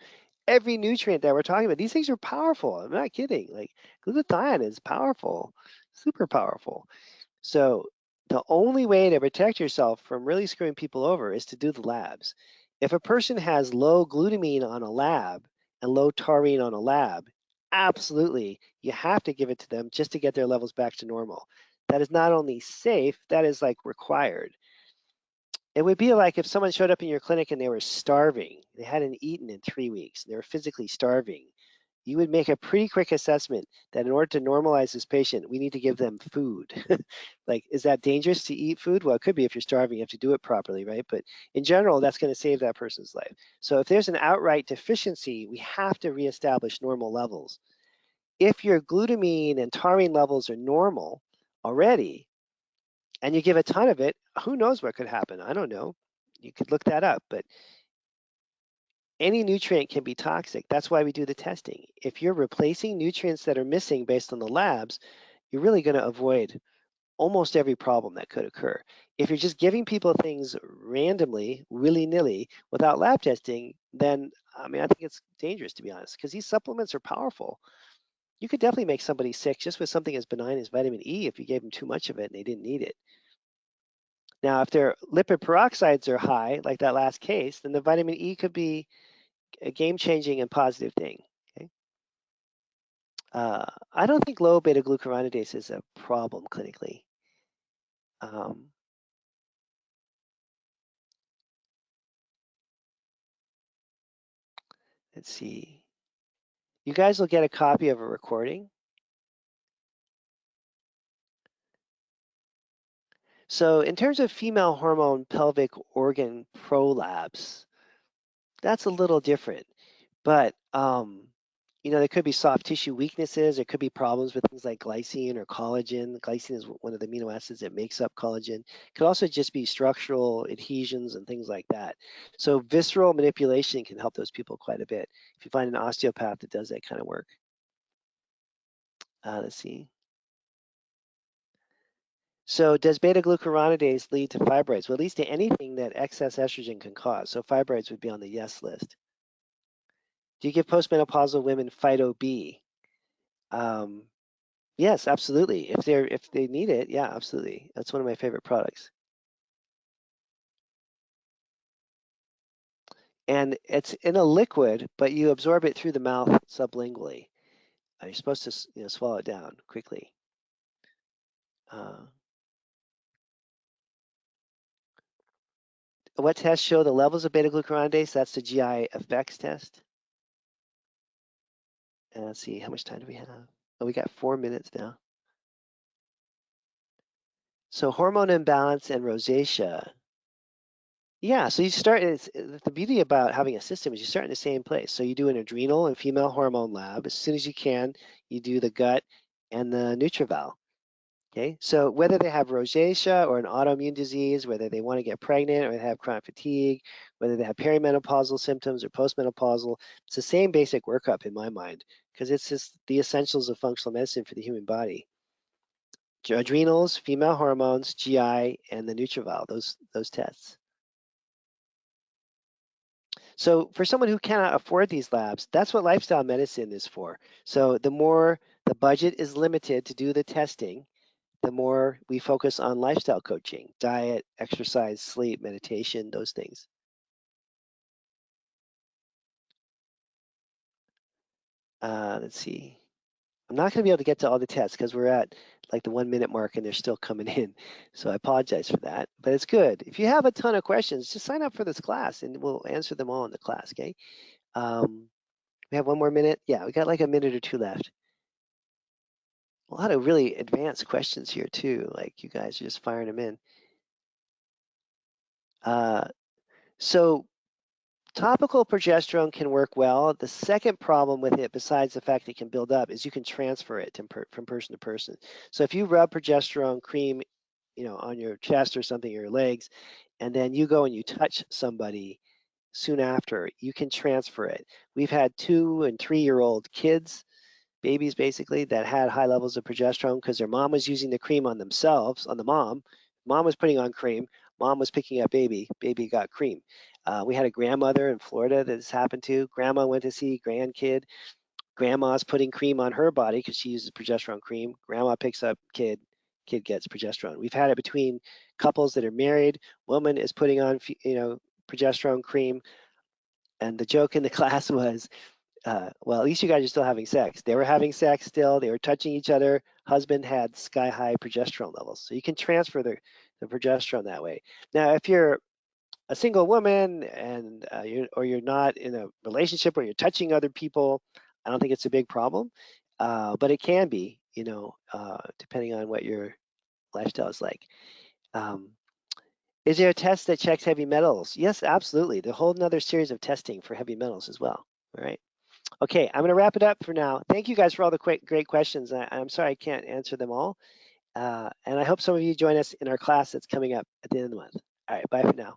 every nutrient that we're talking about, these things are powerful. I'm not kidding. Like glutathione is powerful, super powerful. So the only way to protect yourself from really screwing people over is to do the labs. If a person has low glutamine on a lab and low taurine on a lab, absolutely, you have to give it to them just to get their levels back to normal. That is not only safe, that is like required. It would be like if someone showed up in your clinic and they were starving, they hadn't eaten in 3 weeks, they were physically starving. You would make a pretty quick assessment that in order to normalize this patient, we need to give them food. Like, is that dangerous to eat food? Well, it could be if you're starving, you have to do it properly, right? But in general, that's going to save that person's life. So if there's an outright deficiency, we have to reestablish normal levels. If your glutamine and taurine levels are normal already, and you give a ton of it, who knows what could happen? I don't know. You could look that up, but any nutrient can be toxic. That's why we do the testing. If you're replacing nutrients that are missing based on the labs, you're really going to avoid almost every problem that could occur. If you're just giving people things randomly, willy-nilly, without lab testing, then I think it's dangerous, to be honest, because these supplements are powerful. You could definitely make somebody sick just with something as benign as vitamin E if you gave them too much of it and they didn't need it. Now, if their lipid peroxides are high, like that last case, then the vitamin E could be a game-changing and positive thing. Okay? I don't think low beta glucuronidase is a problem clinically. Um, let's see. You guys will get a copy of a recording. So in terms of female hormone pelvic organ prolapse, that's a little different. But there could be soft tissue weaknesses. There could be problems with things like glycine or collagen. Glycine is one of the amino acids that makes up collagen. It could also just be structural adhesions and things like that. So visceral manipulation can help those people quite a bit. If you find an osteopath that does that kind of work. Let's see. So does beta glucuronidase lead to fibroids? Well, it leads to anything that excess estrogen can cause. So fibroids would be on the yes list. Do you give postmenopausal women Phyto B? Yes, absolutely. If they need it, yeah, absolutely. That's one of my favorite products. And it's in a liquid, but you absorb it through the mouth sublingually. You're supposed to swallow it down quickly. What tests show the levels of beta-glucuronidase? That's the GI effects test. And let's see, how much time do we have? Oh, we got 4 minutes now. So hormone imbalance and rosacea. Yeah, so you start, the beauty about having a system is you start in the same place. So you do an adrenal and female hormone lab. As soon as you can, you do the gut and the NutriVal. Okay, so whether they have rosacea or an autoimmune disease, whether they want to get pregnant or they have chronic fatigue, whether they have perimenopausal symptoms or postmenopausal, it's the same basic workup in my mind, because it's just the essentials of functional medicine for the human body. Adrenals, female hormones, GI, and the NutriVal, those tests. So for someone who cannot afford these labs, that's what lifestyle medicine is for. So the more the budget is limited to do the testing, the more we focus on lifestyle coaching, diet, exercise, sleep, meditation, those things. Let's see. I'm not going to be able to get to all the tests because we're at like the 1 minute mark and they're still coming in. So I apologize for that, but it's good. If you have a ton of questions, just sign up for this class and we'll answer them all in the class, okay? We have 1 more minute. Yeah, we got like a minute or two left. A lot of really advanced questions here too. Like you guys are just firing them in. So topical progesterone can work well. The second problem with it, besides the fact it can build up, is you can transfer it from person to person. So if you rub progesterone cream, on your chest or something, or your legs, and then you go and you touch somebody soon after, you can transfer it. We've had 2 and 3-year-old kids, babies basically, that had high levels of progesterone because their mom was using the cream on themselves, on the mom. Mom was putting on cream. Mom was picking up baby. Baby got cream. We had a grandmother in Florida that this happened to. Grandma went to see grandkid. Grandma's putting cream on her body because she uses progesterone cream. Grandma picks up kid. Kid gets progesterone. We've had it between couples that are married. Woman is putting on, progesterone cream. And the joke in the class was, well, at least you guys are still having sex. They were having sex still. They were touching each other. Husband had sky high progesterone levels. So you can transfer the progesterone that way. Now, if you're a single woman and you're not in a relationship where you're touching other people, I don't think it's a big problem. But it can be, depending on what your lifestyle is like. Is there a test that checks heavy metals? Yes, absolutely. There's a whole another series of testing for heavy metals as well. All right. Okay, I'm going to wrap it up for now. Thank you guys for all the great questions. I'm sorry I can't answer them all. And I hope some of you join us in our class that's coming up at the end of the month. All right, bye for now.